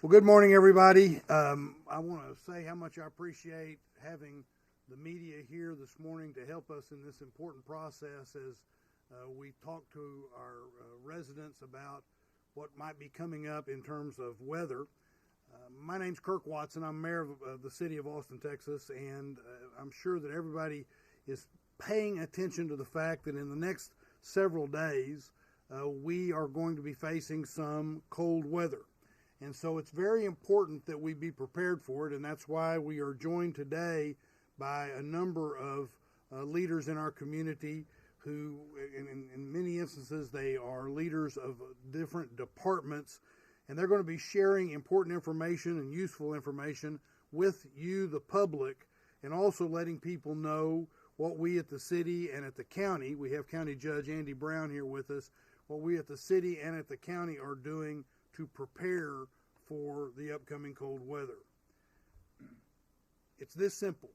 Well, good morning, everybody. I want to say how much I appreciate having the media here this morning to help us in this important process as we talk to our residents about what might be coming up in terms of weather. My name's Kirk Watson. I'm mayor of the city of Austin, Texas, and I'm sure that everybody is paying attention to the fact that in the next several days we are going to be facing some cold weather. And so it's very important that we be prepared for it, and that's why we are joined today by a number of leaders in our community who, in many instances, they are leaders of different departments, and they're going to be sharing important information and useful information with you, the public, and also letting people know what we at the city and at the county, we have County Judge Andy Brown here with us, what we at the city and at the county are doing to prepare for the upcoming cold weather. It's this simple.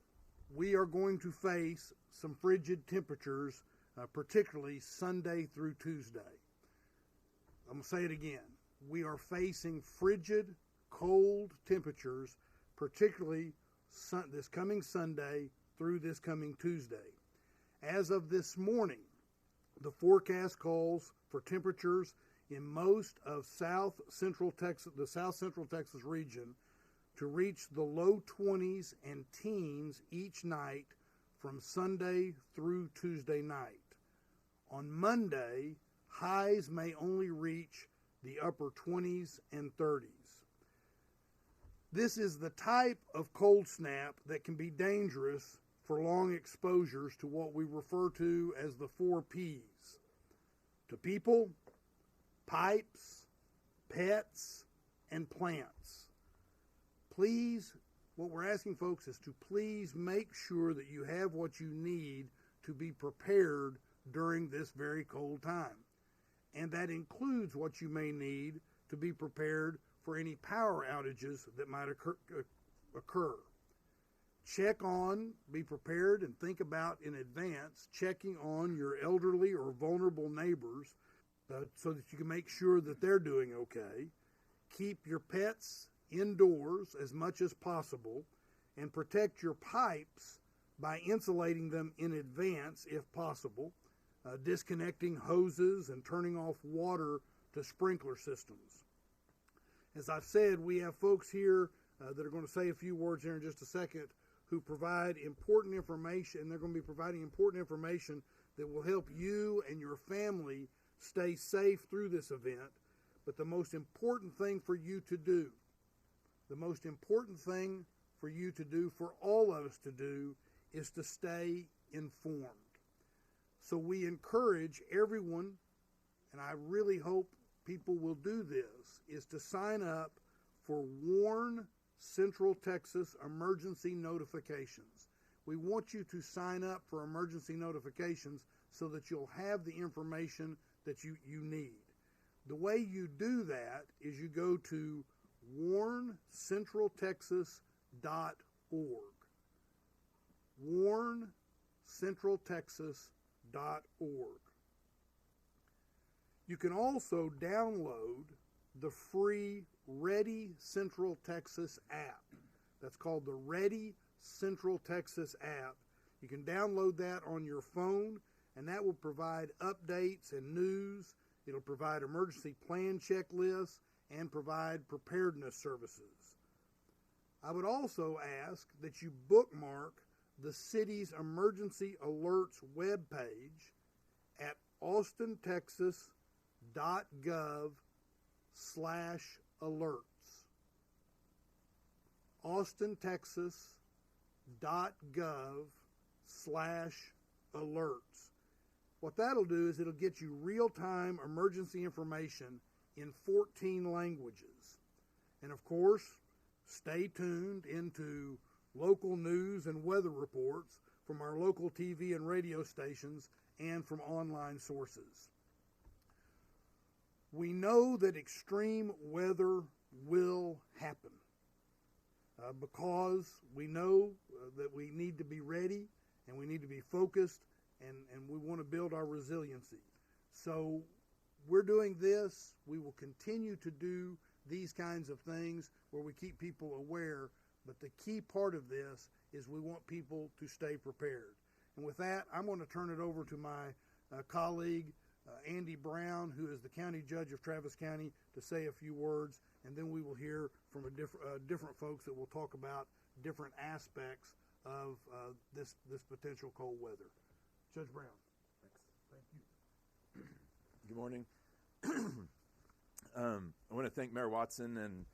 We are going to face some frigid temperatures, particularly Sunday through Tuesday. I'm going to say it again. We are facing frigid, cold temperatures, particularly this coming Sunday through this coming Tuesday. As of this morning, the forecast calls for temperatures in most of the South Central Texas region to reach the low 20s and teens each night from Sunday through Tuesday night. On Monday, highs may only reach the upper 20s and 30s. This is the type of cold snap that can be dangerous for long exposures to what we refer to as the 4 Ps. To people, pipes, pets, and plants. Please, what we're asking folks is to please make sure that you have what you need to be prepared during this very cold time. And that includes what you may need to be prepared for any power outages that might occur. Check on, be prepared, and think about in advance checking on your elderly or vulnerable neighbors so that you can make sure that they're doing okay. Keep your pets indoors as much as possible and protect your pipes by insulating them in advance if possible, disconnecting hoses and turning off water to sprinkler systems. As I've said, we have folks here that are going to say a few words here in just a second who provide important information, and they're going to be providing important information that will help you and your family stay safe through this event. But the most important thing for you to do, for all of us to do, is to stay informed. So we encourage everyone, and I really hope people will do this, is to sign up for Warn Central Texas emergency notifications. We want you to sign up for emergency notifications so that you'll have the information that you need. The way you do that is you go to warncentraltexas.org. warncentraltexas.org. You can also download the free Ready Central Texas app. That's called the Ready Central Texas app. You can download that on your phone, and that will provide updates and news. It'll provide emergency plan checklists and provide preparedness services. I would also ask that you bookmark the city's emergency alerts webpage at austintexas.gov/alerts. austintexas.gov/alerts. What that'll do is it'll get you real-time emergency information in 14 languages. And of course, stay tuned into local news and weather reports from our local TV and radio stations and from online sources. We know that extreme weather will happen because we know that we need to be ready and we need to be focused and we want to build our resiliency. So we're doing this. We will continue to do these kinds of things where we keep people aware. But the key part of this is we want people to stay prepared. And with that, I'm going to turn it over to my colleague, Andy Brown, who is the county judge of Travis County, to say a few words, and then we will hear from different folks that will talk about different aspects of this potential cold weather. Judge Brown. Thanks. Thank you. Good morning. I want to thank Mayor Watson and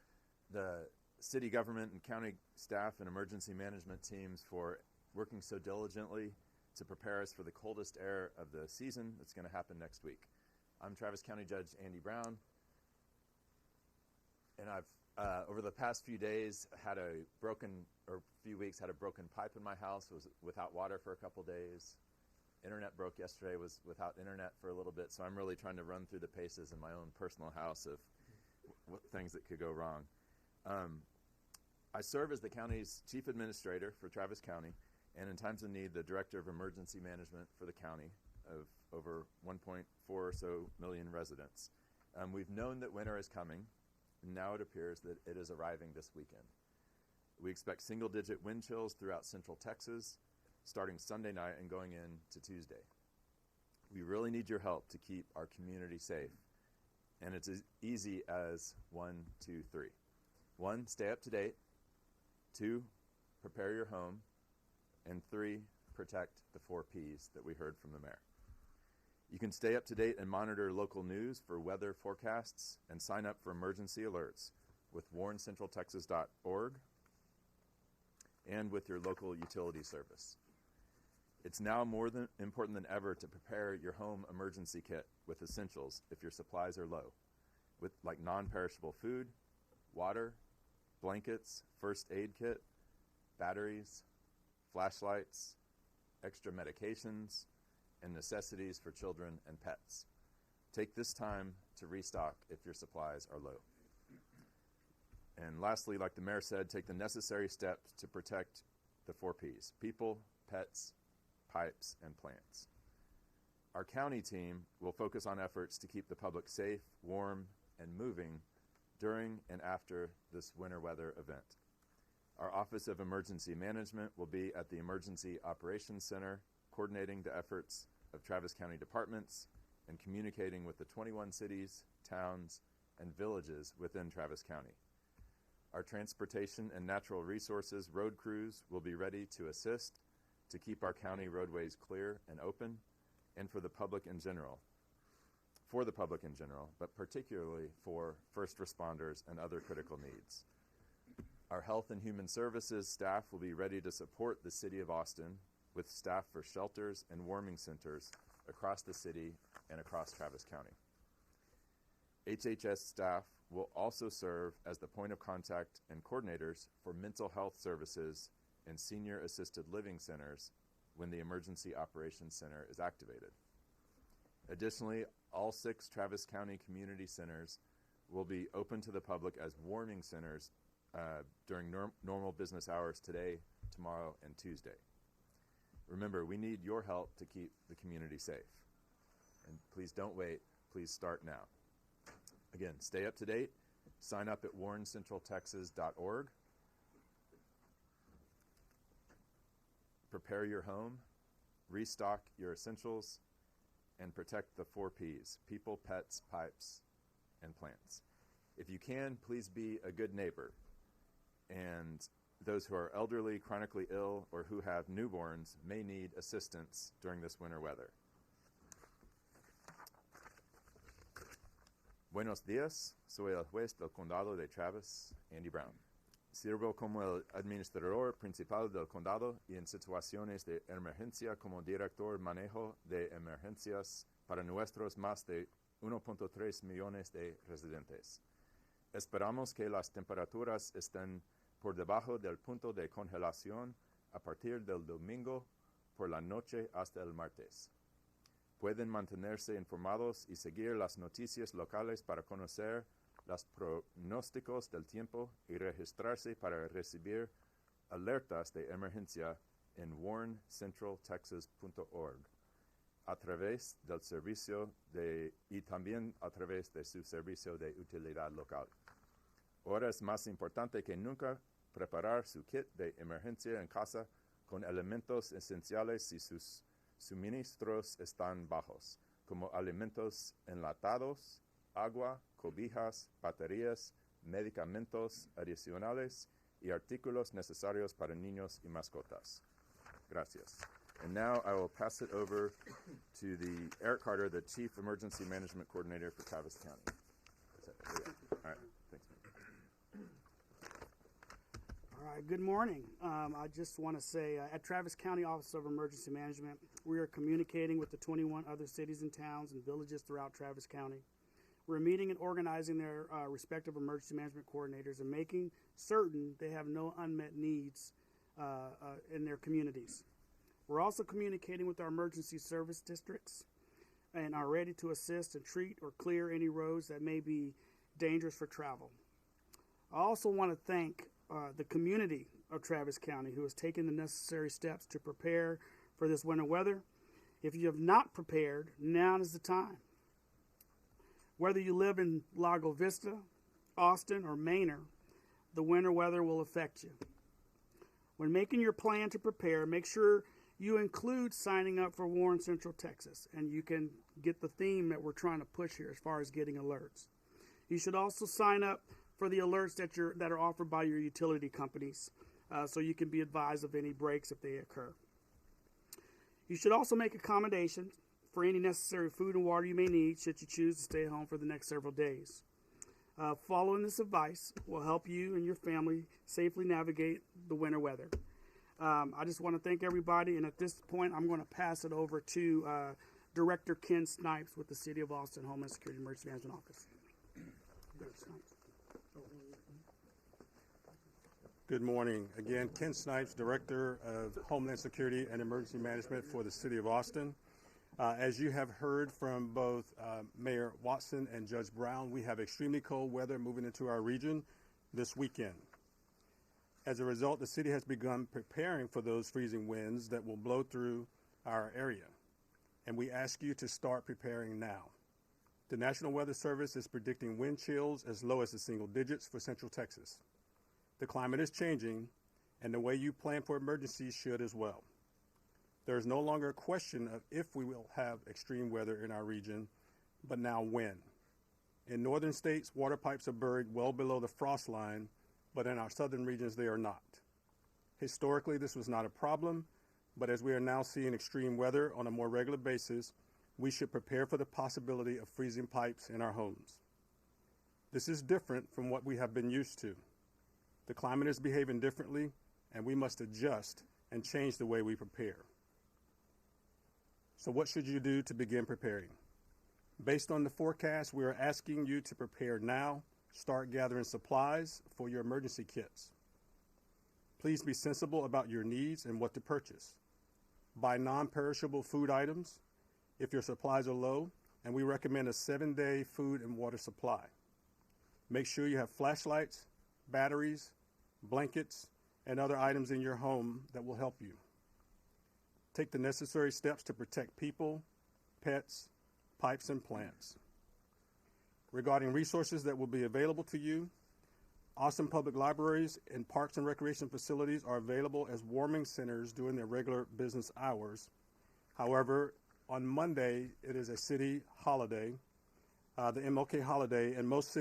the city government and county staff and emergency management teams for working so diligently to prepare us for the coldest air of the season that's going to happen next week. I'm Travis County Judge Andy Brown, and I've over the past few days had a broken pipe in my house. Was without water for a couple days. Internet broke yesterday, was without internet for a little bit, so I'm really trying to run through the paces in my own personal house of what things that could go wrong. I serve as the county's chief administrator for Travis County, and in times of need, the director of emergency management for the county of over 1.4 or so million residents. We've known that winter is coming, and now it appears that it is arriving this weekend. We expect single-digit wind chills throughout central Texas, starting Sunday night and going into Tuesday. We really need your help to keep our community safe, and it's as easy as 1, 2, 3. 1, stay up to date. 2, prepare your home. And 3, protect the 4 Ps that we heard from the mayor. You can stay up to date and monitor local news for weather forecasts and sign up for emergency alerts with warncentraltexas.org and with your local utility service. It's now more important than ever to prepare your home emergency kit with essentials if your supplies are low, with like non-perishable food, water, blankets, first aid kit, batteries, flashlights, extra medications, and necessities for children and pets. Take this time to restock if your supplies are low. And lastly, like the mayor said, take the necessary steps to protect the 4 Ps: people, pets, pipes, and plants. Our county team will focus on efforts to keep the public safe, warm, and moving during and after this winter weather event. Our Office of Emergency Management will be at the Emergency Operations Center, coordinating the efforts of Travis County departments and communicating with the 21 cities, towns, and villages within Travis County. Our transportation and natural resources road crews will be ready to assist to keep our county roadways clear and open, and for the public in general, but particularly for first responders and other critical needs. Our Health and Human Services staff will be ready to support the City of Austin with staff for shelters and warming centers across the city and across Travis County. HHS staff will also serve as the point of contact and coordinators for mental health services and senior assisted living centers when the Emergency Operations Center is activated. Additionally, all 6 Travis County community centers will be open to the public as warming centers during normal business hours today, tomorrow, and Tuesday. Remember, we need your help to keep the community safe. And please don't wait. Please start now. Again, stay up to date. Sign up at warncentraltexas.org. Prepare your home, restock your essentials, and protect the 4 Ps: people, pets, pipes, and plants. If you can, please be a good neighbor. And those who are elderly, chronically ill, or who have newborns may need assistance during this winter weather. Buenos días, soy el juez del condado de Travis, Andy Brown. Sirvo como el administrador principal del condado y en situaciones de emergencia como director manejo de emergencias para nuestros más de 1.3 millones de residentes. Esperamos que las temperaturas estén por debajo del punto de congelación a partir del domingo por la noche hasta el martes. Pueden mantenerse informados y seguir las noticias locales para conocer los pronósticos del tiempo y registrarse para recibir alertas de emergencia en warncentraltexas.org a través del servicio y también a través de su servicio de utilidad local. Ahora es más importante que nunca preparar su kit de emergencia en casa con elementos esenciales si sus suministros están bajos, como alimentos enlatados, agua, cobijas, baterías, medicamentos adicionales y artículos necesarios para niños y mascotas. Gracias. And now I will pass it over to Eric Carter, the Chief Emergency Management Coordinator for Travis County. All right, thanks. All right, good morning. I just want to say at Travis County Office of Emergency Management, we are communicating with the 21 other cities and towns and villages throughout Travis County. We're meeting and organizing their respective emergency management coordinators and making certain they have no unmet needs in their communities. We're also communicating with our emergency service districts and are ready to assist and treat or clear any roads that may be dangerous for travel. I also want to thank the community of Travis County who has taken the necessary steps to prepare for this winter weather. If you have not prepared, now is the time. Whether you live in Lago Vista, Austin, or Manor, the winter weather will affect you. When making your plan to prepare, make sure you include signing up for Warren Central Texas, and you can get the theme that we're trying to push here as far as getting alerts. You should also sign up for the alerts that are offered by your utility companies, so you can be advised of any breaks if they occur. You should also make accommodations for any necessary food and water you may need should you choose to stay home for the next several days. Following this advice will help you and your family safely navigate the winter weather. I just want to thank everybody, and at this point, I'm going to pass it over to Director Ken Snipes with the City of Austin Homeland Security Emergency Management Office. Good morning. Again, Ken Snipes, Director of Homeland Security and Emergency Management for the City of Austin. As you have heard from both Mayor Watson and Judge Brown, we have extremely cold weather moving into our region this weekend. As a result, the city has begun preparing for those freezing winds that will blow through our area, and we ask you to start preparing now. The National Weather Service is predicting wind chills as low as the single digits for Central Texas. The climate is changing, and the way you plan for emergencies should as well. There is no longer a question of if we will have extreme weather in our region, but now when. In northern states, water pipes are buried well below the frost line, but in our southern regions, they are not. Historically, this was not a problem, but as we are now seeing extreme weather on a more regular basis, we should prepare for the possibility of freezing pipes in our homes. This is different from what we have been used to. The climate is behaving differently, and we must adjust and change the way we prepare. So what should you do to begin preparing? Based on the forecast, we are asking you to prepare now. Start gathering supplies for your emergency kits. Please be sensible about your needs and what to purchase. Buy non-perishable food items if your supplies are low, and we recommend a 7-day food and water supply. Make sure you have flashlights, batteries, blankets, and other items in your home that will help you. Take the necessary steps to protect people, pets, pipes, and plants. Regarding resources that will be available to you, Austin Public Libraries and parks and recreation facilities are available as warming centers during their regular business hours. However, on Monday, it is a city holiday, the MLK holiday, and most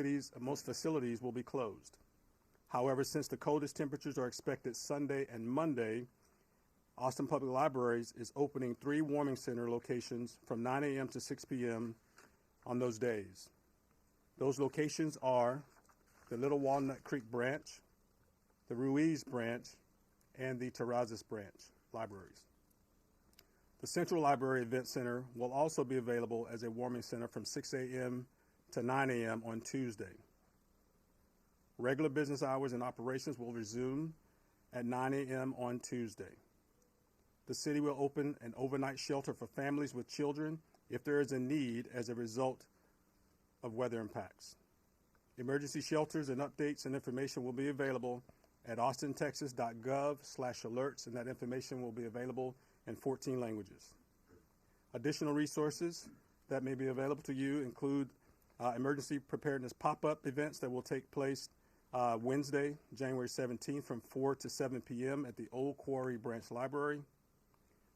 facilities will be closed. However, since the coldest temperatures are expected Sunday and Monday, Austin Public Libraries is opening 3 warming center locations from 9 a.m. to 6 p.m. on those days. Those locations are the Little Walnut Creek branch, the Ruiz branch, and the Terrazas branch libraries. The Central Library Event Center will also be available as a warming center from 6 a.m. to 9 a.m. on Tuesday. Regular business hours and operations will resume at 9 a.m. on Tuesday. The city will open an overnight shelter for families with children if there is a need as a result of weather impacts. Emergency shelters and updates and information will be available at austintexas.gov/alerts, and that information will be available in 14 languages. Additional resources that may be available to you include emergency preparedness pop-up events that will take place Wednesday, January 17th from 4 to 7 p.m. at the Old Quarry Branch Library.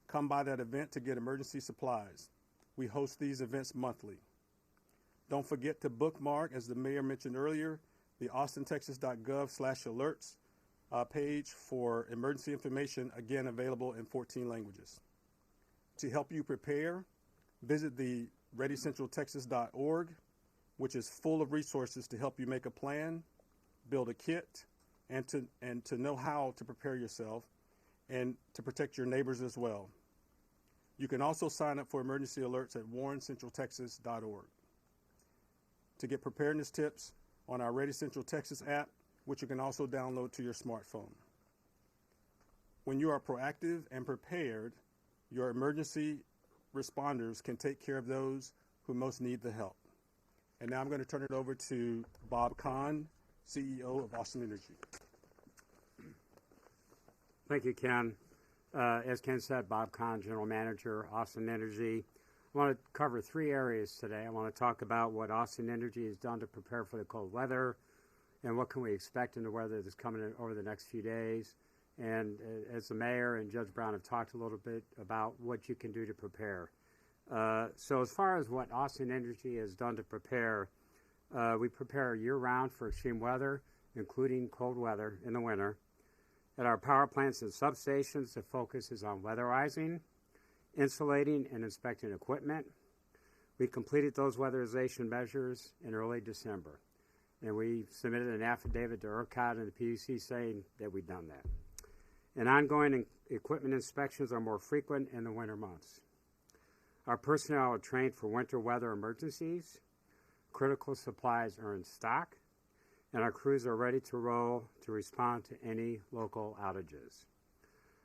Come by that event to get emergency supplies. We host these events monthly. Don't forget to bookmark, as the mayor mentioned earlier, the austintexas.gov/alerts page for emergency information, again available in 14 languages. To help you prepare, visit the readycentraltexas.org, which is full of resources to help you make a plan, build a kit, and to know how to prepare yourself and to protect your neighbors as well. You can also sign up for emergency alerts at warrencentraltexas.org. To get preparedness tips on our Ready Central Texas app, which you can also download to your smartphone. When you are proactive and prepared, your emergency responders can take care of those who most need the help. And now I'm going to turn it over to Bob Kahn, CEO of Austin Energy. Thank you, Ken. As Ken said, Bob Kahn, General Manager, Austin Energy. I want to cover three areas today. I want to talk about what Austin Energy has done to prepare for the cold weather and what can we expect in the weather that's coming in over the next few days. And as the mayor and Judge Brown have talked a little bit about what you can do to prepare. So as far as what Austin Energy has done to prepare, we prepare year-round for extreme weather, including cold weather in the winter. At our power plants and substations, the focus is on weatherizing, insulating, and inspecting equipment. We completed those weatherization measures in early December, and we submitted an affidavit to ERCOT and the PUC saying that we've done that. And ongoing equipment inspections are more frequent in the winter months. Our personnel are trained for winter weather emergencies. Critical supplies are in stock, and our crews are ready to roll to respond to any local outages.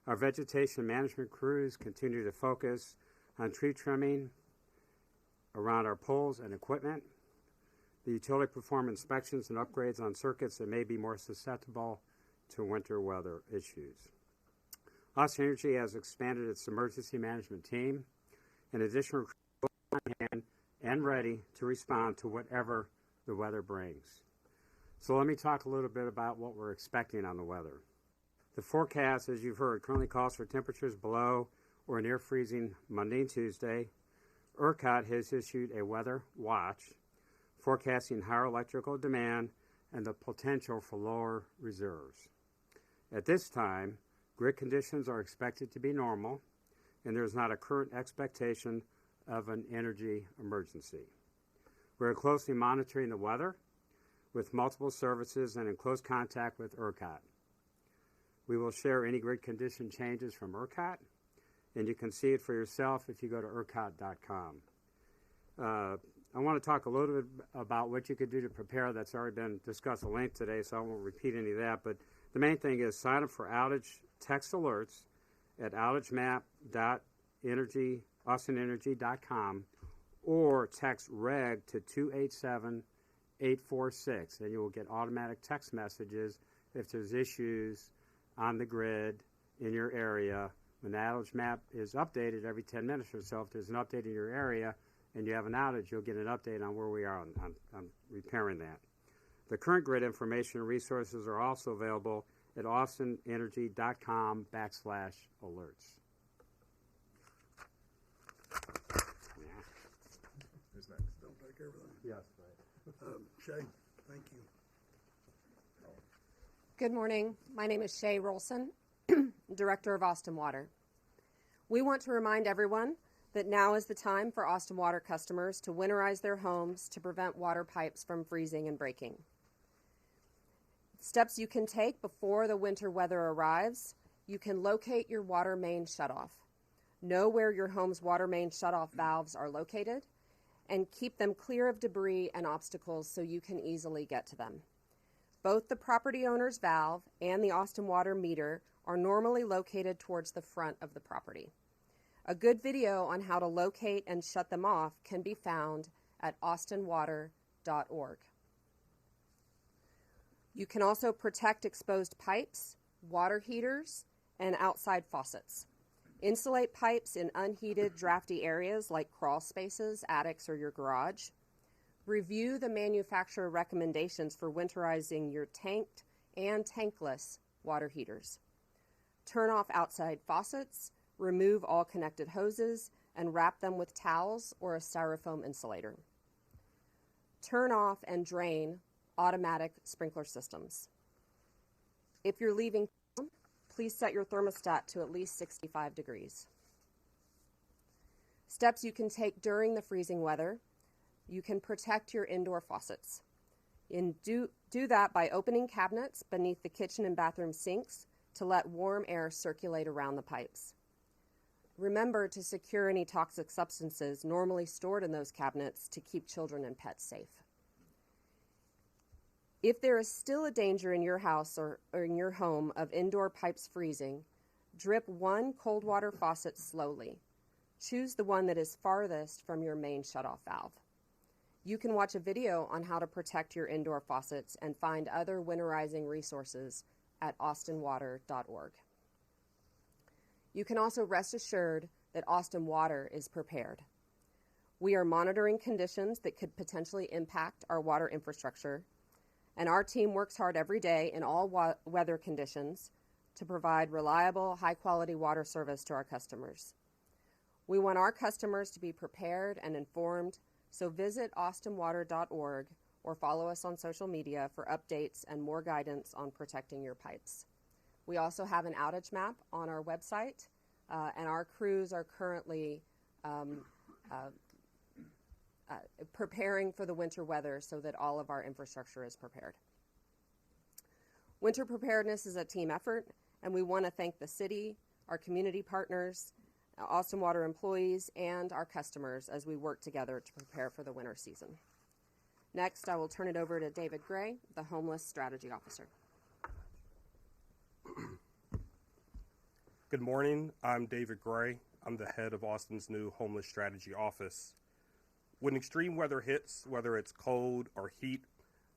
Our vegetation management crews continue to focus on tree trimming around our poles and equipment. The utility perform inspections and upgrades on circuits that may be more susceptible to winter weather issues. Austin Energy has expanded its emergency management team. In addition, we're on hand and ready to respond to whatever the weather brings. So let me talk a little bit about what we're expecting on the weather. The forecast, as you've heard, currently calls for temperatures below or near freezing Monday and Tuesday. ERCOT has issued a weather watch forecasting higher electrical demand and the potential for lower reserves. At this time, grid conditions are expected to be normal, and there is not a current expectation of an energy emergency. We're closely monitoring the weather with multiple services and in close contact with ERCOT. We will share any grid condition changes from ERCOT, and you can see it for yourself if you go to ERCOT.com. I want to talk a little bit about what you could do to prepare. That's already been discussed at length today, so I won't repeat any of that. But the main thing is sign up for outage text alerts at outagemap.austinenergy.com or text REG to 287-846, and you will get automatic text messages if there's issues on the grid in your area. When the outage map is updated every 10 minutes or so, if there's an update in your area and you have an outage, you'll get an update on where we are on repairing that. The current grid information and resources are also available at austinenergy.com/alerts. Who's next? Don't take everything. Yes, right. Shay, thank you. Good morning. My name is Shay Rolson, Director of Austin Water. We want to remind everyone that now is the time for Austin Water customers to winterize their homes to prevent water pipes from freezing and breaking. Steps you can take before the winter weather arrives: you can locate your water main shutoff. Know where your home's water main shutoff valves are located and keep them clear of debris and obstacles so you can easily get to them. Both the property owner's valve and the Austin Water meter are normally located towards the front of the property. A good video on how to locate and shut them off can be found at austinwater.org. You can also protect exposed pipes, water heaters, and outside faucets. Insulate pipes in unheated, drafty areas like crawl spaces, attics, or your garage. Review the manufacturer recommendations for winterizing your tanked and tankless water heaters. Turn off outside faucets, remove all connected hoses, and wrap them with towels or a styrofoam insulator. Turn off and drain automatic sprinkler systems. If you're leaving town, please set your thermostat to at least 65 degrees. Steps you can take during the freezing weather. You can protect your indoor faucets. And do that by opening cabinets beneath the kitchen and bathroom sinks to let warm air circulate around the pipes. Remember to secure any toxic substances normally stored in those cabinets to keep children and pets safe. If there is still a danger in your house or in your home of indoor pipes freezing, drip one cold water faucet slowly. Choose the one that is farthest from your main shutoff valve. You can watch a video on how to protect your indoor faucets and find other winterizing resources at austinwater.org. You can also rest assured that Austin Water is prepared. We are monitoring conditions that could potentially impact our water infrastructure, and our team works hard every day in all weather conditions to provide reliable, high-quality water service to our customers. We want our customers to be prepared and informed, so visit austinwater.org or follow us on social media for updates and more guidance on protecting your pipes. We also have an outage map on our website, and our crews are currently preparing for the winter weather so that all of our infrastructure is prepared. Winter preparedness is a team effort, and we want to thank the city, our community partners, Austin Water employees, and our customers as we work together to prepare for the winter season. Next, I will turn it over to David Gray, the Homeless Strategy Officer. Good morning. I'm David Gray. I'm the head of Austin's new Homeless Strategy Office. When extreme weather hits, whether it's cold or heat,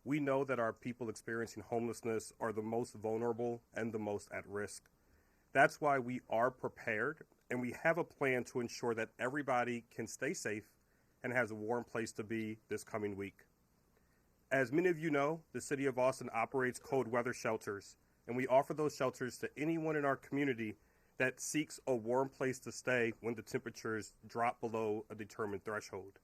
we know that our people experiencing homelessness are the most vulnerable and the most at risk. That's why we are prepared, and we have a plan to ensure that everybody can stay safe and has a warm place to be this coming week. As many of you know, the City of Austin operates cold weather shelters, and we offer those shelters to anyone in our community that seeks a warm place to stay when the temperatures drop below a determined threshold.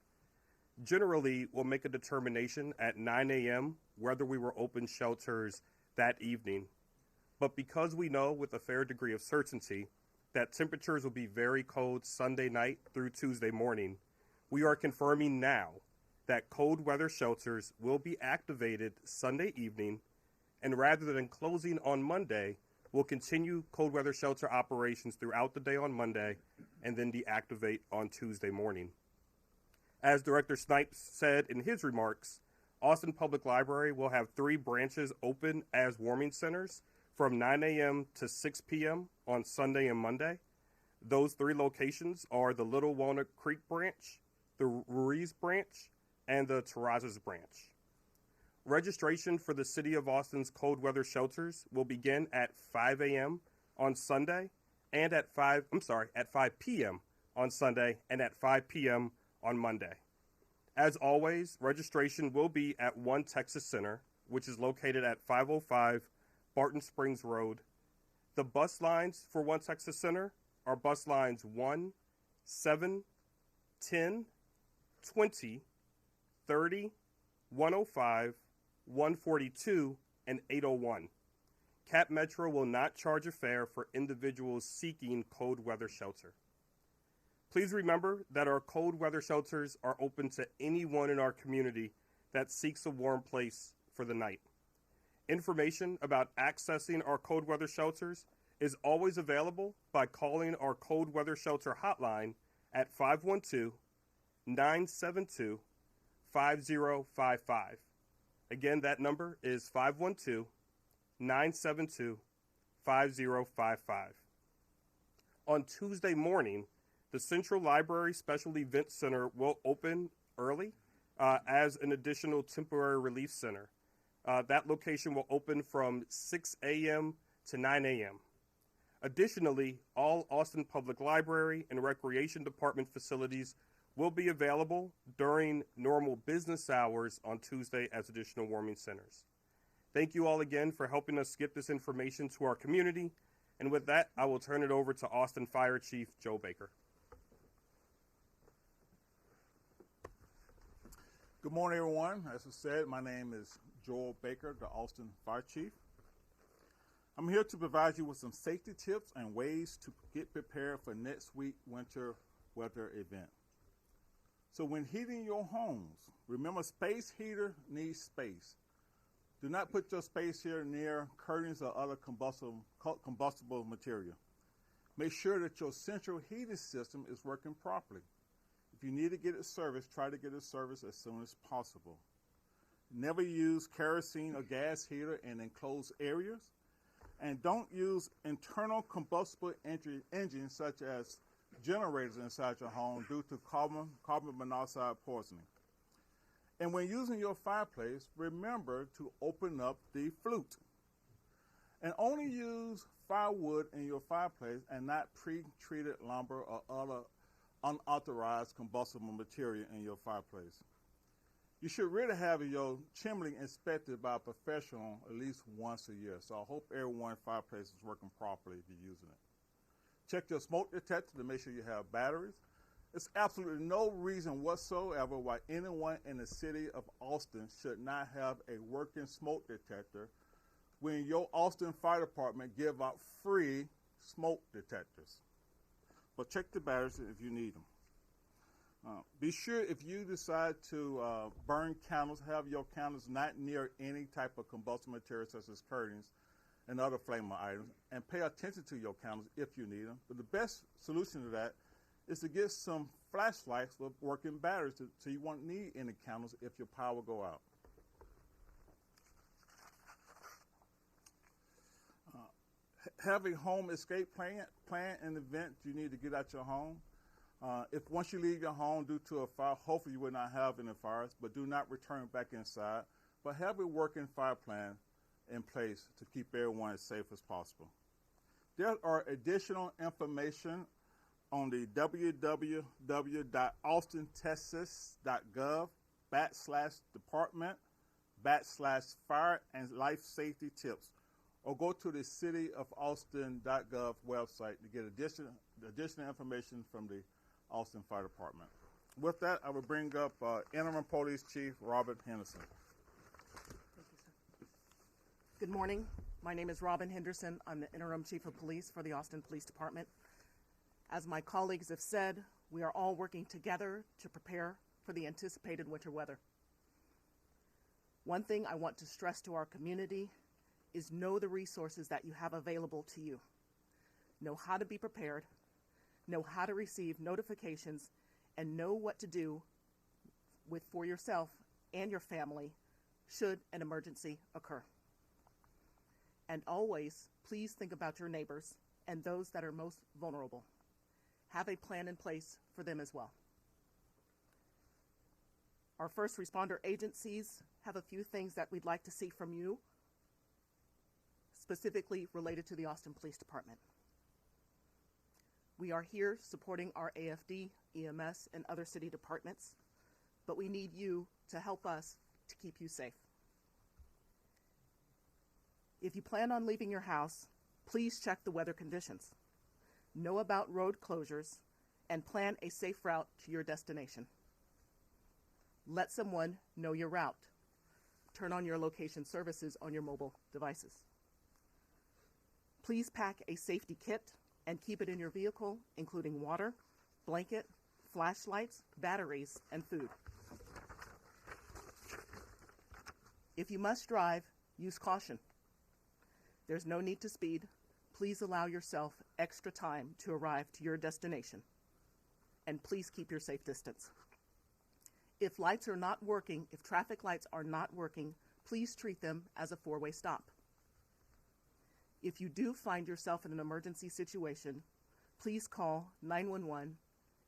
Generally, we'll make a determination at 9 a.m. whether we will open shelters that evening. But because we know with a fair degree of certainty that temperatures will be very cold Sunday night through Tuesday morning, we are confirming now that cold weather shelters will be activated Sunday evening, and rather than closing on Monday, we'll continue cold weather shelter operations throughout the day on Monday and then deactivate on Tuesday morning. As Director Snipes said in his remarks, Austin Public Library will have 3 branches open as warming centers from 9 a.m. to 6 p.m. on Sunday and Monday. Those 3 locations are the Little Walnut Creek branch, the Ruiz branch, and the Terrazas branch. Registration for the City of Austin's cold weather shelters will begin at 5 a.m. on Sunday and at 5 p.m. on Sunday and at 5 p.m. on Monday. As always, registration will be at One Texas Center, which is located at 505 Barton Springs Road. The bus lines for One Texas Center are bus lines 1, 7, 10, 20, 30, 105, 142, and 801. Cap Metro will not charge a fare for individuals seeking cold weather shelter. Please remember that our cold weather shelters are open to anyone in our community that seeks a warm place for the night. Information about accessing our cold weather shelters is always available by calling our cold weather shelter hotline at 512-972-5055. Again, that number is 512-972-5055. On Tuesday morning, the Central Library Special Events Center will open early as an additional temporary relief center. That location will open from 6 a.m. to 9 a.m. Additionally, all Austin Public Library and Recreation Department facilities will be available during normal business hours on Tuesday as additional warming centers. Thank you all again for helping us get this information to our community. And with that, I will turn it over to Austin Fire Chief Joe Baker. Good morning, everyone. As I said, my name is Joel Baker, the Austin Fire Chief. I'm here to provide you with some safety tips and ways to get prepared for next week's winter weather event. So when heating your homes, remember space heater needs space. Do not put your space heater near curtains or other combustible material. Make sure that your central heating system is working properly. If you need to get it serviced, try to get it serviced as soon as possible. Never use kerosene or gas heater in enclosed areas. And don't use internal combustible engines such as generators inside your home due to carbon monoxide poisoning. And when using your fireplace, remember to open up the flute. And only use firewood in your fireplace and not pre-treated lumber or other unauthorized combustible material in your fireplace. You should really have your chimney inspected by a professional at least once a year. So I hope everyone's fireplace is working properly if you're using it. Check your smoke detector to make sure you have batteries. There's absolutely no reason whatsoever why anyone in the city of Austin should not have a working smoke detector when your Austin Fire Department give out free smoke detectors. But check the batteries if you need them. Be sure if you decide to burn candles, have your candles not near any type of combustible material such as curtains and other flammable items, and pay attention to your candles if you need them. But the best solution to that is to get some flashlights with working batteries so you won't need any candles if your power go out. Have a home escape plan in the event you need to get out your home. If once you leave your home due to a fire, hopefully you will not have any fires, but do not return back inside. But have a working fire plan in place to keep everyone as safe as possible. There are additional information on the www.austintexas.gov/department/fire and life safety tips, or go to the cityofaustin.gov website to get additional information from the Austin Fire Department. With that, I will bring up Interim Police Chief Robert Henderson. Good morning. My name is Robin Henderson. I'm the Interim Chief of Police for the Austin Police Department. As my colleagues have said, we are all working together to prepare for the anticipated winter weather. One thing I want to stress to our community is know the resources that you have available to you. Know how to be prepared, know how to receive notifications, and know what to do for yourself and your family should an emergency occur. And always, please think about your neighbors and those that are most vulnerable. Have a plan in place for them as well. Our first responder agencies have a few things that we'd like to see from you, specifically related to the Austin Police Department. We are here supporting our AFD, EMS, and other city departments, but we need you to help us to keep you safe. If you plan on leaving your house, please check the weather conditions. Know about road closures and plan a safe route to your destination. Let someone know your route. Turn on your location services on your mobile devices. Please pack a safety kit and keep it in your vehicle, including water, blanket, flashlights, batteries, and food. If you must drive, use caution. There's no need to speed. Please allow yourself extra time to arrive to your destination. And please keep your safe distance. If lights are not working, if traffic lights are not working, please treat them as a four-way stop. If you do find yourself in an emergency situation, please call 911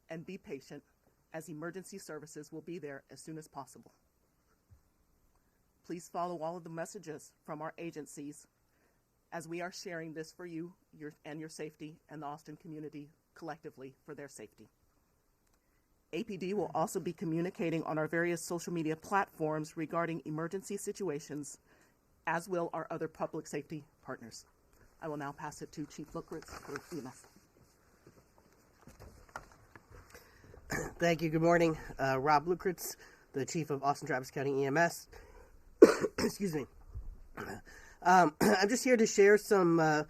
and be patient, as emergency services will be there as soon as possible. Please follow all of the messages from our agencies, as we are sharing this for you and your safety, and the Austin community collectively for their safety. APD will also be communicating on our various social media platforms regarding emergency situations, as will our other public safety partners. I will now pass it to Chief Lookritz for EMS. Thank you. Good morning. Rob Lukritz, the Chief of Austin Travis County EMS. Excuse me. I'm just here to share some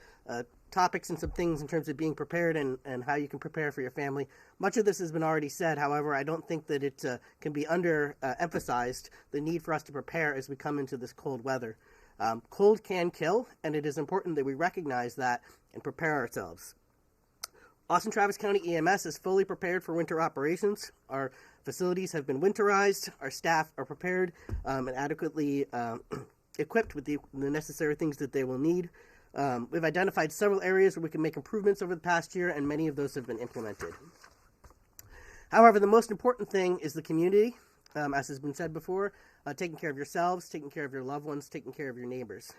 topics and some things in terms of being prepared and how you can prepare for your family. Much of this has been already said. However, I don't think that it can be emphasized the need for us to prepare as we come into this cold weather. Cold can kill, and it is important that we recognize that and prepare ourselves. Austin Travis County EMS is fully prepared for winter operations. Our facilities have been winterized. Our staff are prepared and adequately equipped with the necessary things that they will need. We've identified several areas where we can make improvements over the past year, and many of those have been implemented. However, the most important thing is the community, as has been said before, taking care of yourselves, taking care of your loved ones, taking care of your neighbors.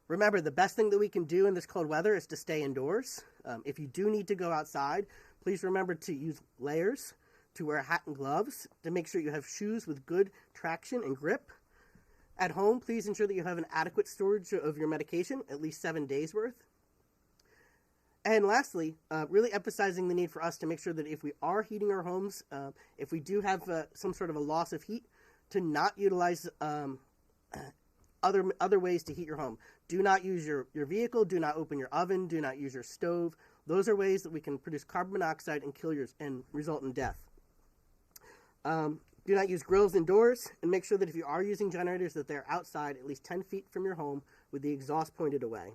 Remember, the best thing that we can do in this cold weather is to stay indoors. If you do need to go outside, please remember to use layers, to wear a hat and gloves, to make sure you have shoes with good traction and grip. At home, please ensure that you have an adequate storage of your medication, at least 7 days worth. And lastly, really emphasizing the need for us to make sure that if we are heating our homes, if we do have some sort of a loss of heat, to not utilize other ways to heat your home. Do not use your vehicle. Do not open your oven. Do not use your stove. Those are ways that we can produce carbon monoxide and kill and result in death. Do not use grills indoors, and make sure that if you are using generators that they're outside at least 10 feet from your home with the exhaust pointed away.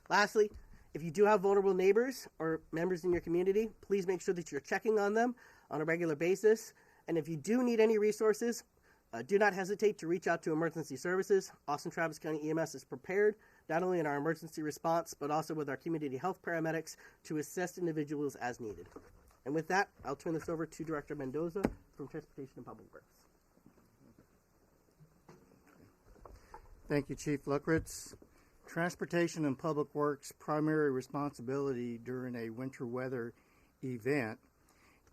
Lastly, if you do have vulnerable neighbors or members in your community, please make sure that you're checking on them on a regular basis. And if you do need any resources, do not hesitate to reach out to emergency services. Austin Travis County EMS is prepared, not only in our emergency response, but also with our community health paramedics to assist individuals as needed. And with that, I'll turn this over to Director Mendoza from Transportation and Public Works. Thank you, Chief Luckritz. Transportation and Public Works' primary responsibility during a winter weather event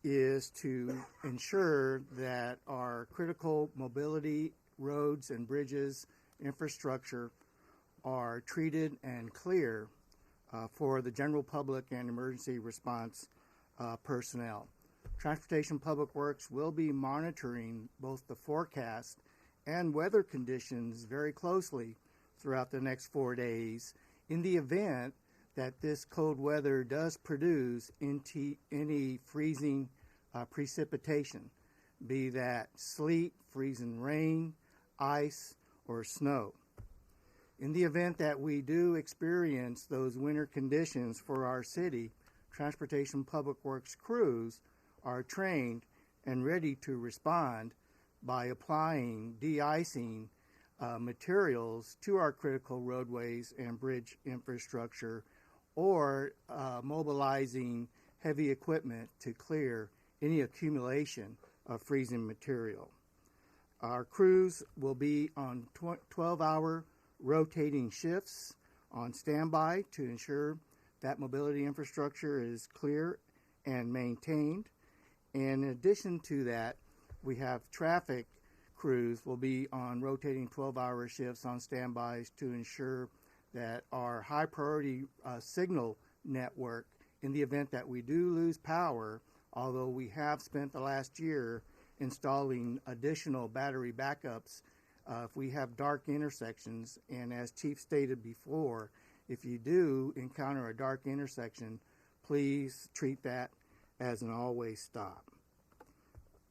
is to ensure that our critical mobility roads and bridges infrastructure are treated and clear for the general public and emergency response personnel. Transportation Public Works will be monitoring both the forecast and weather conditions very closely throughout the next 4 days in the event that this cold weather does produce any freezing precipitation, be that sleet, freezing rain, ice, or snow. In the event that we do experience those winter conditions for our city, Transportation Public Works crews are trained and ready to respond by applying de-icing materials to our critical roadways and bridge infrastructure, or mobilizing heavy equipment to clear any accumulation of freezing material. Our crews will be on 12-hour rotating shifts on standby to ensure that mobility infrastructure is clear and maintained. And in addition to that, we have traffic crews will be on rotating 12-hour shifts on standbys to ensure that our high priority signal network, in the event that we do lose power, although we have spent the last year installing additional battery backups, if we have dark intersections, and as Chief stated before, if you do encounter a dark intersection, please treat that as an always stop.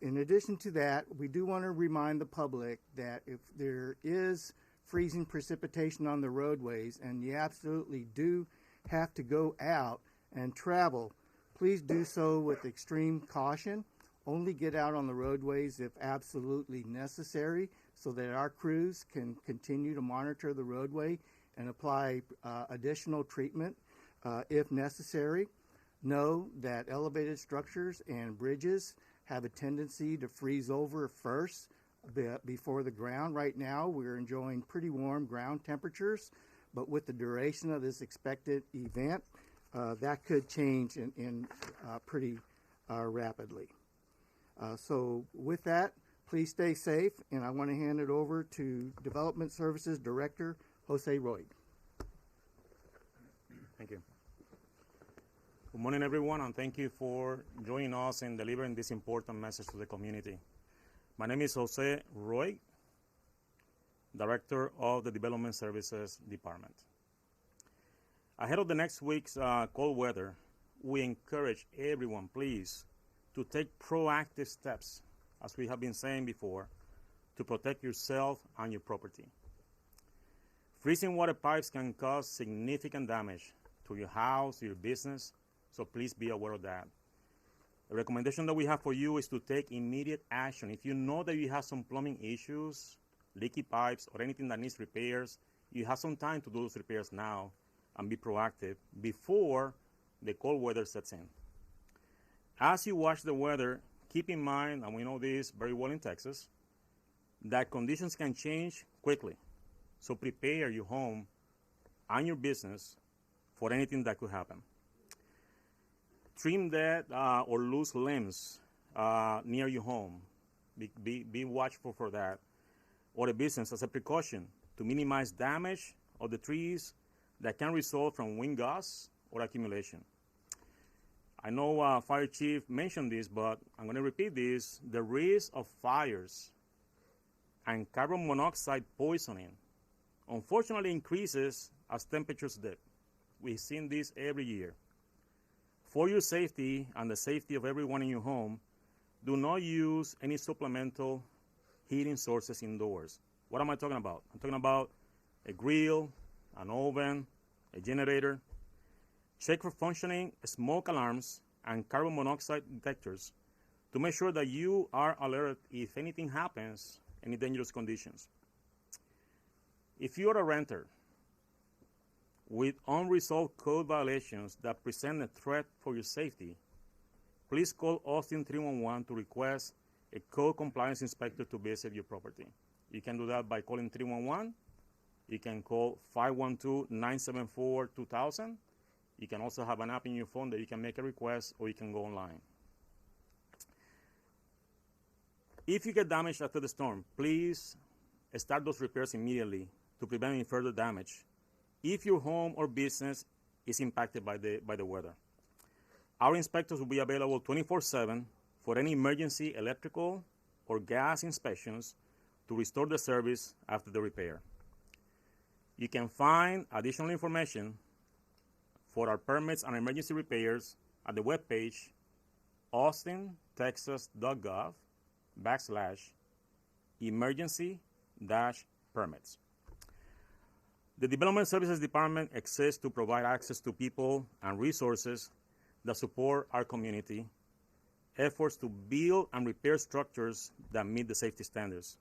In addition to that, we do want to remind the public that if there is freezing precipitation on the roadways and you absolutely do have to go out and travel, please do so with extreme caution. Only get out on the roadways if absolutely necessary so that our crews can continue to monitor the roadway and apply additional treatment if necessary. Know that elevated structures and bridges have a tendency to freeze over first before the ground. Right now, we're enjoying pretty warm ground temperatures, but with the duration of this expected event, that could change in pretty rapidly. So with that, please stay safe, and I want to hand it over to Development Services Director, Jose Roy. Thank you. Good morning, everyone, and thank you for joining us in delivering this important message to the community. My name is Jose Roy, Director of the Development Services Department. Ahead of the next week's cold weather, we encourage everyone, please, to take proactive steps, as we have been saying before, to protect yourself and your property. Freezing water pipes can cause significant damage to your house, your business, so please be aware of that. The recommendation that we have for you is to take immediate action. If you know that you have some plumbing issues, leaky pipes, or anything that needs repairs, you have some time to do those repairs now and be proactive before the cold weather sets in. As you watch the weather, keep in mind, and we know this very well in Texas, that conditions can change quickly. So prepare your home and your business for anything that could happen. Trim dead or loose limbs near your home. Be watchful for that. Or the business as a precaution to minimize damage of the trees that can result from wind gusts or accumulation. I know Fire Chief mentioned this, but I'm going to repeat this. The risk of fires and carbon monoxide poisoning unfortunately increases as temperatures dip. We've seen this every year. For your safety and the safety of everyone in your home, do not use any supplemental heating sources indoors. What am I talking about? I'm talking about a grill, an oven, a generator. Check for functioning smoke alarms and carbon monoxide detectors to make sure that you are alert if anything happens, any dangerous conditions. If you are a renter with unresolved code violations that present a threat for your safety, please call Austin 311 to request a code compliance inspector to visit your property. You can do that by calling 311. You can call 512-974-2000. You can also have an app in your phone that you can make a request, or you can go online. If you get damaged after the storm, please start those repairs immediately to prevent any further damage if your home or business is impacted by the weather. Our inspectors will be available 24/7 for any emergency electrical or gas inspections to restore the service after the repair. You can find additional information for our permits and emergency repairs at the webpage austintexas.gov/emergency-permits. The Development Services Department exists to provide access to people and resources that support our community, efforts to build and repair structures that meet the safety standards.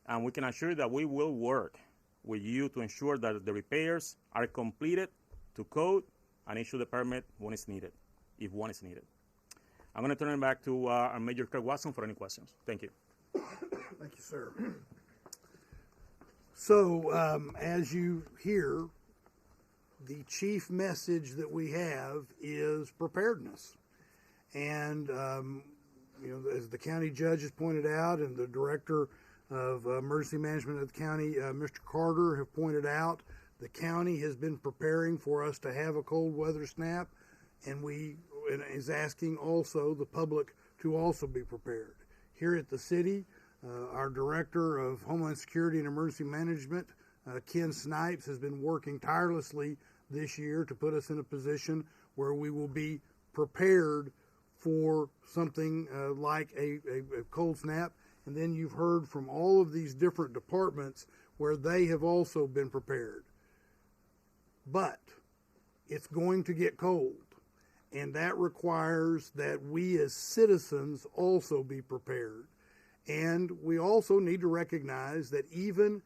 And we can assure you that we will work with you to ensure that the repairs are completed to code and issue the permit when it's needed, if one is needed. I'm going to turn it back to our Major Kirk Watson for any questions. Thank you. Thank you, sir. So, as you hear, the chief message that we have is preparedness. And, as the county judge has pointed out, and the director of emergency management of the county, Mr. Carter, have pointed out, the county has been preparing for us to have a cold weather snap, and is asking also the public to also be prepared. Here at the city, our Director of Homeland Security and Emergency Management, Ken Snipes, has been working tirelessly this year to put us in a position where we will be prepared for something like a cold snap. And then you've heard from all of these different departments where they have also been prepared. But it's going to get cold, and that requires that we as citizens also be prepared. And we also need to recognize that even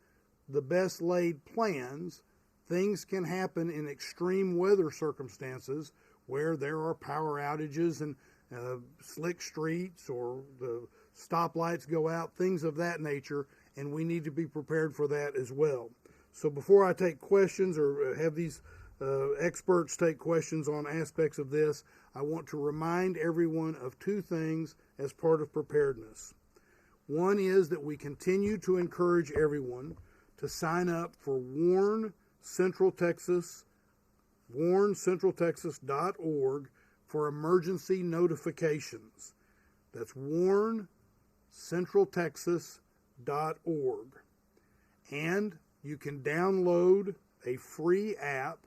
the best laid plans, things can happen in extreme weather circumstances where there are power outages and slick streets, or the stoplights go out, things of that nature, and we need to be prepared for that as well. So before I take questions or have these experts take questions on aspects of this, I want to remind everyone of two things as part of preparedness. One is that we continue to encourage everyone to sign up for warncentraltexas.org for emergency notifications. That's warncentraltexas.org. And you can download a free app,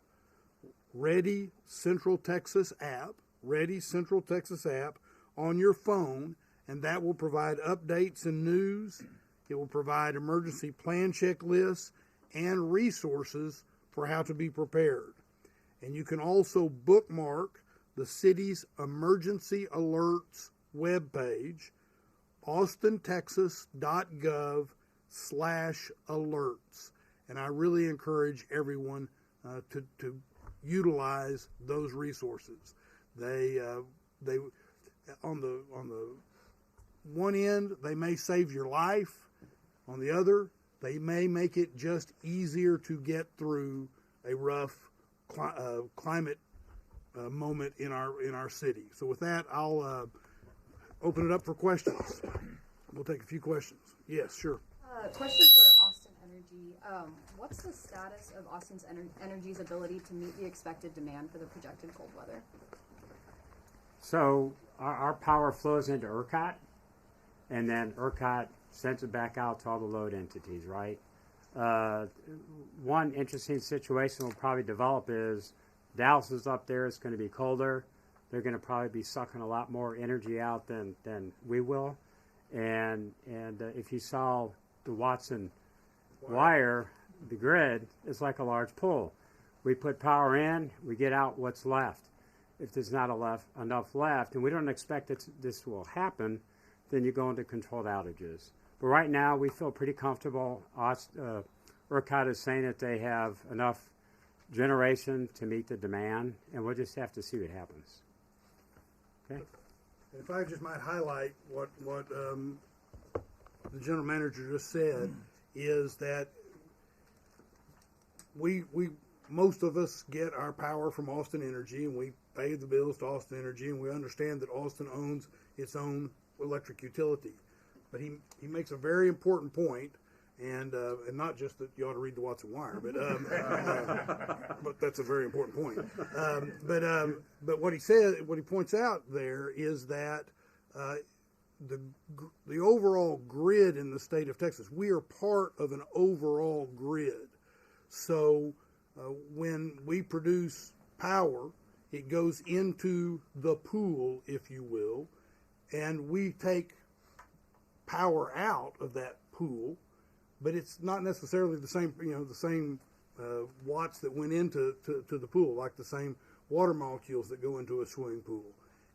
Ready Central Texas app, on your phone, and that will provide updates and news. It will provide emergency plan checklists and resources for how to be prepared. And you can also bookmark the city's emergency alerts webpage, austintexas.gov/alerts. And I really encourage everyone to utilize those resources. They on the one end, they may save your life. On the other, they may make it just easier to get through a rough climate moment in our city. So with that, I'll open it up for questions. We'll take a few questions. Yes, sure. Question for Austin Energy. What's the status of Austin's Energy's ability to meet the expected demand for the projected cold weather? So our power flows into ERCOT, and then ERCOT sends it back out to all the load entities, right? One interesting situation we'll probably develop is Dallas is up there. It's going to be colder. They're going to probably be sucking a lot more energy out than we will. And if you saw the Watson wire, the grid, is like a large pool. We put power in, we get out what's left. If there's not enough left, and we don't expect that this will happen, then you go into controlled outages. But right now, we feel pretty comfortable. ERCOT is saying that they have enough generation to meet the demand, and we'll just have to see what happens. Okay. If I just might highlight what the general manager just said, is that we most of us get our power from Austin Energy, and we pay the bills to Austin Energy, and we understand that Austin owns its own electric utility. But he makes a very important point, and not just that you ought to read the Watson wire, but but that's a very important point. But what he points out there is that the overall grid in the state of Texas, we are part of an overall grid. So when we produce power, it goes into the pool, if you will, and we take power out of that pool, but it's not necessarily the same, the same watts that went into the pool, like the same water molecules that go into a swimming pool.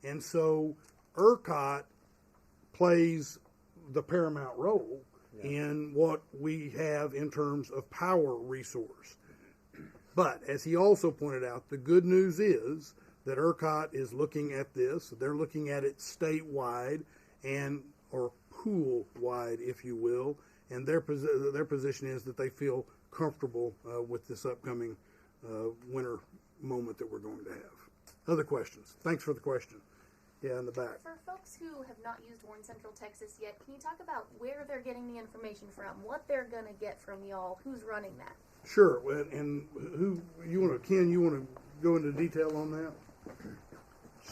And so ERCOT plays the paramount role in what we have in terms of power resource. But as he also pointed out, the good news is that ERCOT is looking at this. They're looking at it statewide or pool-wide, if you will, and their position is that they feel comfortable with this upcoming winter moment that we're going to have. Other questions? Thanks for the question. Yeah, in the back. For folks who have not used Warn Central Texas yet, can you talk about where they're getting the information from, what they're going to get from y'all, who's running that? Sure, and Ken, you want to go into detail on that?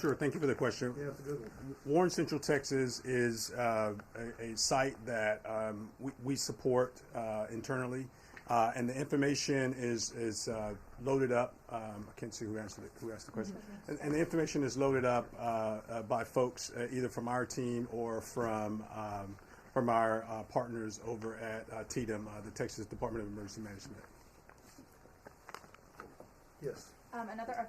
Sure, thank you for the question. Yeah, that's a good one. Warren Central Texas is a site that we support internally, and the information is loaded up. I can't see who asked the question. And the information is loaded up by folks either from our team or from our partners over at TDEM, the Texas Department of Emergency Management. Yes. Another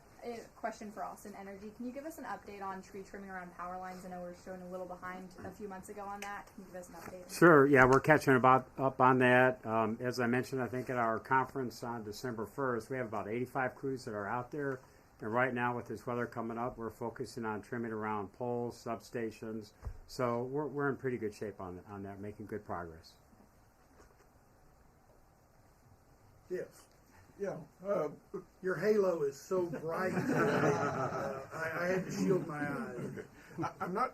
question for Austin Energy. Can you give us an update on tree trimming around power lines? I know we're showing a little behind a few months ago on that. Can you give us an update? Sure. Yeah, we're catching up on that. As I mentioned, I think at our conference on December 1st, we have about 85 crews that are out there. And right now, with this weather coming up, we're focusing on trimming around poles, substations. So we're in pretty good shape on that, making good progress. Yes. Yeah. Your halo is so bright. I had to shield my eyes. I'm not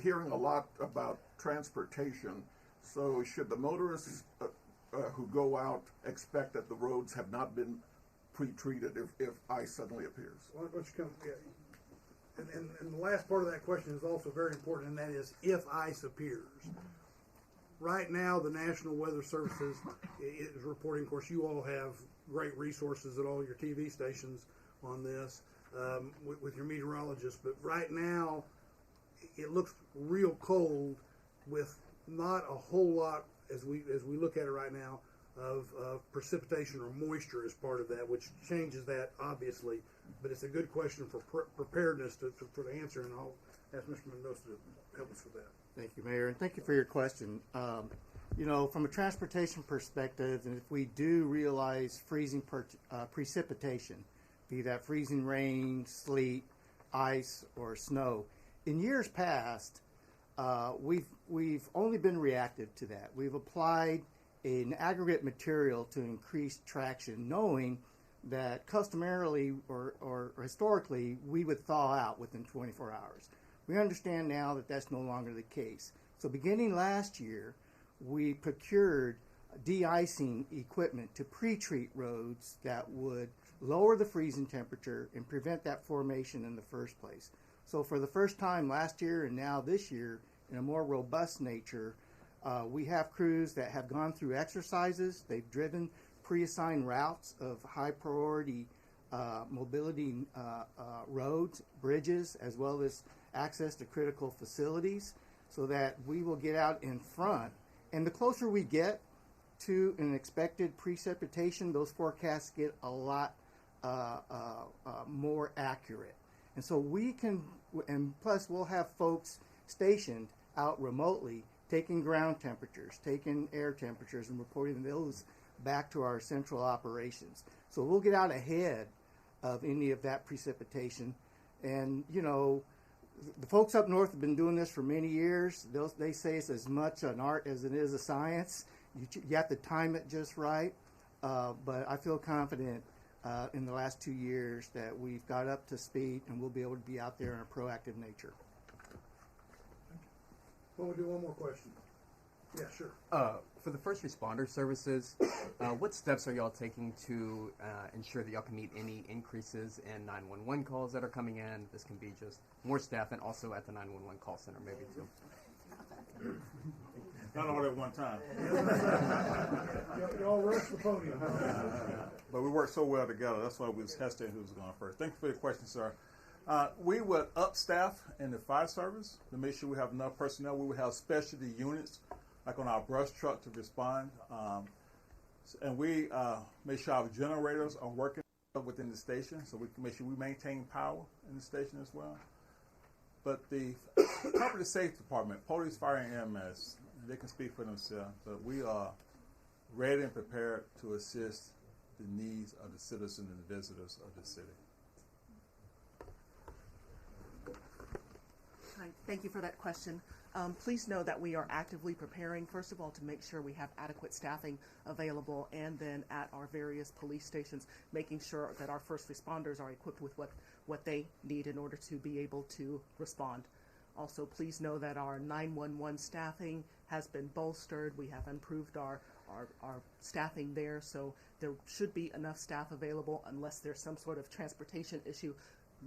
hearing a lot about transportation. So should the motorists who go out expect that the roads have not been pre-treated if ice suddenly appears? Why don't you come? Yeah. And the last part of that question is also very important, and that is if ice appears. Right now, the National Weather Services is reporting. Of course, you all have great resources at all your TV stations on this with your meteorologists. But right now, it looks real cold with not a whole lot, as we look at it right now, of precipitation or moisture as part of that, which changes that obviously. But it's a good question for preparedness for the answer, and I'll ask Mr. Mendoza to help us with that. Thank you, Mayor, and thank you for your question. From a transportation perspective, and if we do realize freezing precipitation, be that freezing rain, sleet, ice, or snow, in years past, we've only been reactive to that. We've applied an aggregate material to increase traction, knowing that customarily or historically we would thaw out within 24 hours. We understand now that that's no longer the case. So beginning last year, we procured de-icing equipment to pre-treat roads that would lower the freezing temperature and prevent that formation in the first place. So for the first time last year and now this year, in a more robust nature, we have crews that have gone through exercises. They've driven pre-assigned routes of high priority mobility roads, bridges, as well as access to critical facilities, so that we will get out in front. And the closer we get to an expected precipitation, those forecasts get a lot more accurate. And so we can, and plus we'll have folks stationed out remotely taking ground temperatures, taking air temperatures, and reporting those back to our central operations. So we'll get out ahead of any of that precipitation. And, the folks up north have been doing this for many years. They say it's as much an art as it is a science. You have to time it just right. But I feel confident in the last 2 years that we've got up to speed and we'll be able to be out there in a proactive nature. Well, we'll do one more question. Yeah, sure. For the first responder services, what steps are y'all taking to ensure that y'all can meet any increases in 911 calls that are coming in? This can be just more staff and also at the 911 call center maybe too. Not all at one time. Y'all rush the podium. But we work so well together. That's why we was hesitating who was going first. Thank you for your question, sir. We would up staff in the fire service to make sure we have enough personnel. We would have specialty units, like on our brush truck, to respond. And we make sure our generators are working within the station, so we can make sure we maintain power in the station as well. But the Property Safety Department, police, fire, and EMS, they can speak for themselves. But we are ready and prepared to assist the needs of the citizens and the visitors of the city. Hi, thank you for that question. Please know that we are actively preparing, first of all, to make sure we have adequate staffing available, and then at our various police stations, making sure that our first responders are equipped with what they need in order to be able to respond. Also, please know that our 911 staffing has been bolstered. We have improved our staffing there, so there should be enough staff available unless there's some sort of transportation issue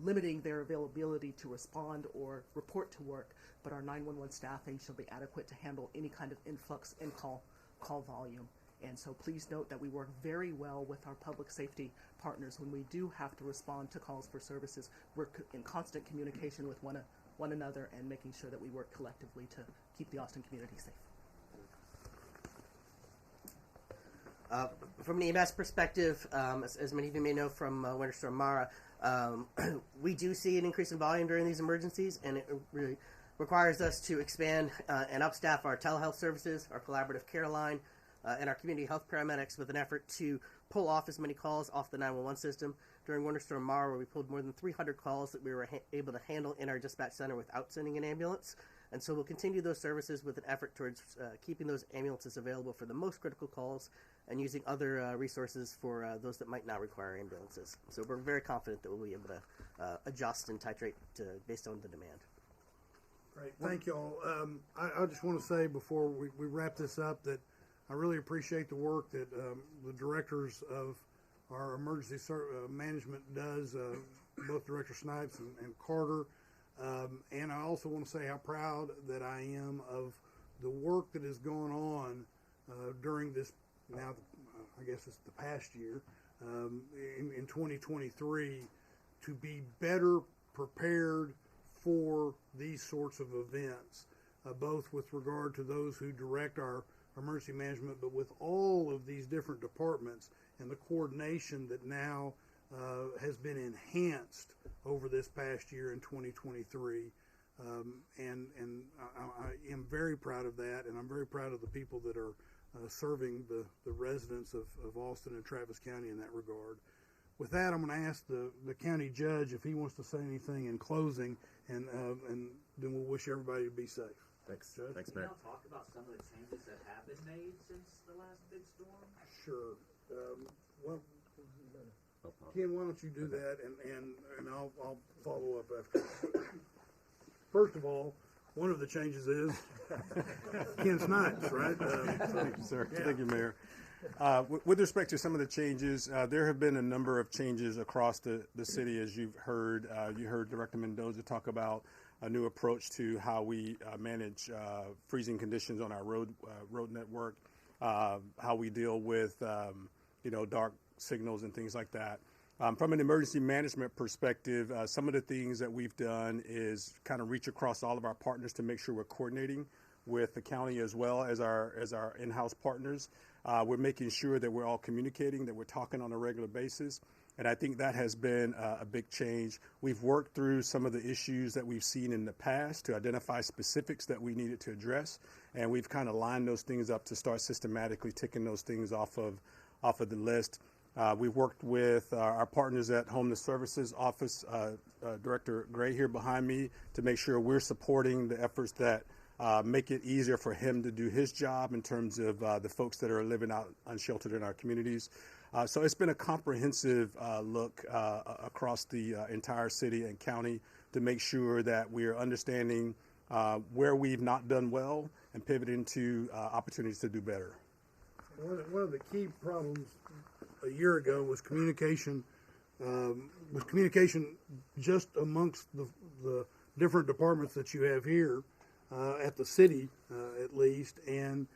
limiting their availability to respond or report to work. But our 911 staffing shall be adequate to handle any kind of influx in call volume. And so please note that we work very well with our public safety partners. When we do have to respond to calls for services, we're in constant communication with one another and making sure that we work collectively to keep the Austin community safe. From an EMS perspective, as many of you may know from Winter Storm Mara, we do see an increase in volume during these emergencies, and it really requires us to expand and upstaff our telehealth services, our collaborative care line, and our community health paramedics with an effort to pull off as many calls off the 911 system. During Winter Storm Mara, where we pulled more than 300 calls that we were able to handle in our dispatch center without sending an ambulance. And so we'll continue those services with an effort towards keeping those ambulances available for the most critical calls and using other resources for those that might not require ambulances. So we're very confident that we'll be able to adjust and titrate based on the demand. Great. Thank you all. I just want to say before we wrap this up that I really appreciate the work that the directors of our emergency management does, both Director Snipes and Carter. And I also want to say how proud that I am of the work that has gone on during this, now I guess it's the past year, in 2023, to be better prepared for these sorts of events, both with regard to those who direct our emergency management, but with all of these different departments and the coordination that now has been enhanced over this past year in 2023. And I am very proud of that, and I'm very proud of the people that are serving the residents of Austin and Travis County in that regard. With that, I'm going to ask the county judge if he wants to say anything in closing, and then we'll wish everybody to be safe. Thanks, Judge. Thanks, Can Mayor. you talk about some of the changes that have been made since the last big storm? Sure. Ken, why don't you do that, and I'll follow up after. First of all, one of the changes is Ken Snipes, right? Thank you, sir. Yeah. Thank you, Mayor. With respect to some of the changes, there have been a number of changes across the city, as you've heard. You heard Director Mendoza talk about a new approach to how we manage freezing conditions on our road network, how we deal with dark signals and things like that. From an emergency management perspective, some of the things that we've done is kind of reach across all of our partners to make sure we're coordinating with the county as well as our in-house partners. We're making sure that we're all communicating, that we're talking on a regular basis. And I think that has been a big change. We've worked through some of the issues that we've seen in the past to identify specifics that we needed to address. And we've kind of lined those things up to start systematically ticking those things off of the list. We've worked with our partners at Homeless Services Office, Director Gray here behind me, to make sure we're supporting the efforts that make it easier for him to do his job in terms of the folks that are living out unsheltered in our communities. So it's been a comprehensive look across the entire city and county to make sure that we are understanding where we've not done well and pivoting to opportunities to do better. One of the key problems a year ago was communication. Just amongst the different departments that you have here at the city, at least. And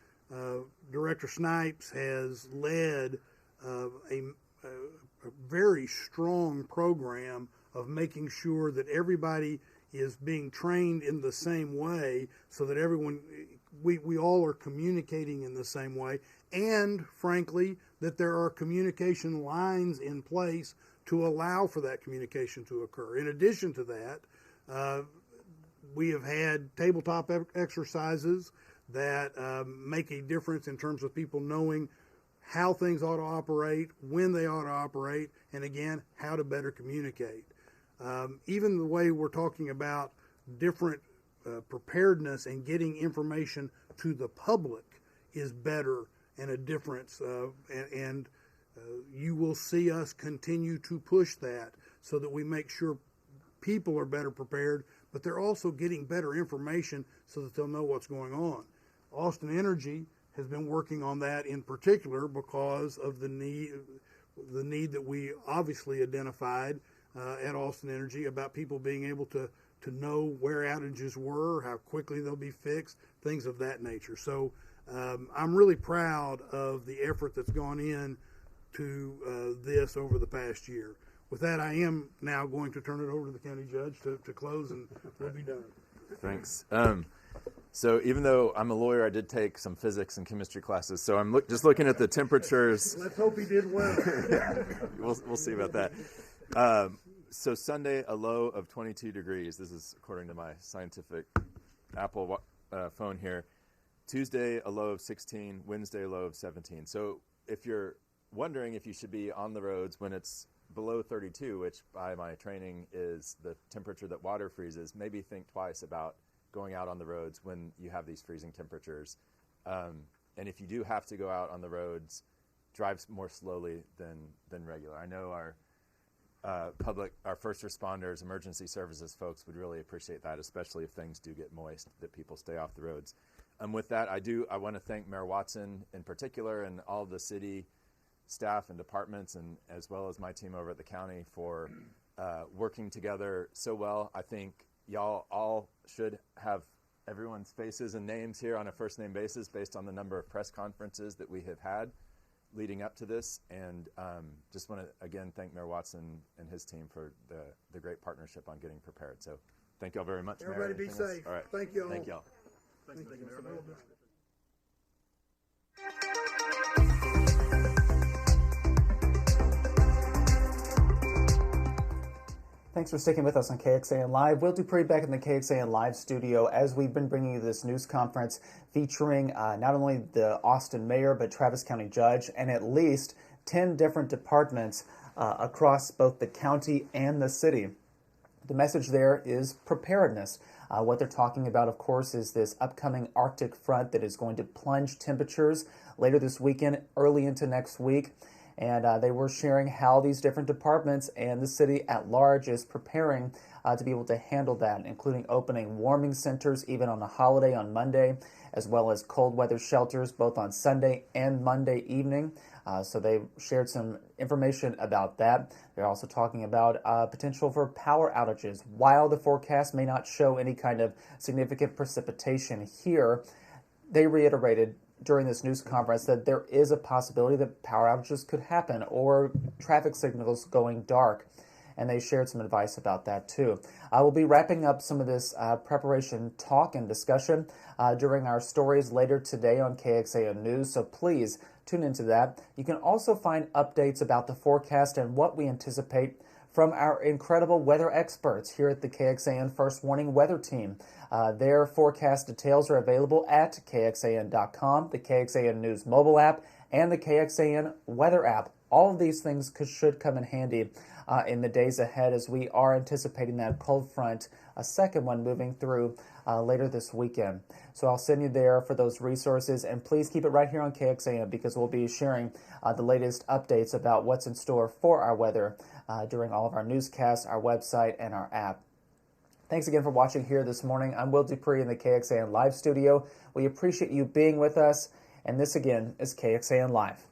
Director Snipes has led a very strong program of making sure that everybody is being trained in the same way, so that we all are communicating in the same way, and frankly, that there are communication lines in place to allow for that communication to occur. In addition to that, we have had tabletop exercises that make a difference in terms of people knowing how things ought to operate, when they ought to operate, and again, how to better communicate. Even the way we're talking about different preparedness and getting information to the public is better and a difference. And you will see us continue to push that so that we make sure people are better prepared, but they're also getting better information so that they'll know what's going on. Austin Energy has been working on that in particular because of the need that we obviously identified at Austin Energy about people being able to know where outages were, how quickly they'll be fixed, things of that nature. So I'm really proud of the effort that's gone in to this over the past year. With that, I am now going to turn it over to the county judge to close, and we'll be done. Thanks. So even though I'm a lawyer, I did take some physics and chemistry classes. So I'm just looking at the temperatures. Let's hope he did well. We'll see about that. So Sunday, a low of 22 degrees. This is according to my scientific Apple phone here. Tuesday, a low of 16. Wednesday, a low of 17. So if you're wondering if you should be on the roads when it's below 32, which by my training is the temperature that water freezes, maybe think twice about going out on the roads when you have these freezing temperatures. And if you do have to go out on the roads, drive more slowly than regular. I know our first responders, emergency services folks would really appreciate that, especially if things do get moist, that people stay off the roads. With that, I want to thank Mayor Watson in particular and all of the city staff and departments, and as well as my team over at the county for working together so well. I think y'all all should have everyone's faces and names here on a first name basis based on the number of press conferences that we have had leading up to this, and just want to again thank Mayor Watson and his team for the great partnership on getting prepared. So thank y'all very much. Everybody Mayor, be safe. All right. Thank y'all. Thank y'all. Thank you, Mr. Mayor. Thanks for sticking with us on KXAN Live. Will Dupree back in the KXAN Live studio as we've been bringing you this news conference featuring not only the Austin mayor, but Travis County judge, and at least 10 different departments across both the county and the city. The message there is preparedness. What they're talking about, of course, is this upcoming Arctic front that is going to plunge temperatures later this weekend, early into next week. And they were sharing how these different departments and the city at large is preparing to be able to handle that, including opening warming centers even on a holiday on Monday, as well as cold weather shelters both on Sunday and Monday evening. So they shared some information about that. They're also talking about potential for power outages. While the forecast may not show any kind of significant precipitation here, they reiterated during this news conference that there is a possibility that power outages could happen or traffic signals going dark, and they shared some advice about that too. I will be wrapping up some of this preparation talk and discussion during our stories later today on KXAN News, so please tune into that. You can also find updates about the forecast and what we anticipate from our incredible weather experts here at the KXAN First Warning Weather Team. Their forecast details are available at KXAN.com, the KXAN News mobile app, and the KXAN weather app. All of these things should come in handy in the days ahead as we are anticipating that cold front, a second one moving through later this weekend. So I'll send you there for those resources, and please keep it right here on KXAN because we'll be sharing the latest updates about what's in store for our weather during all of our newscasts, our website, and our app. Thanks again for watching here this morning. I'm Will Dupree in the KXAN Live studio. We appreciate you being with us, and this again is KXAN Live.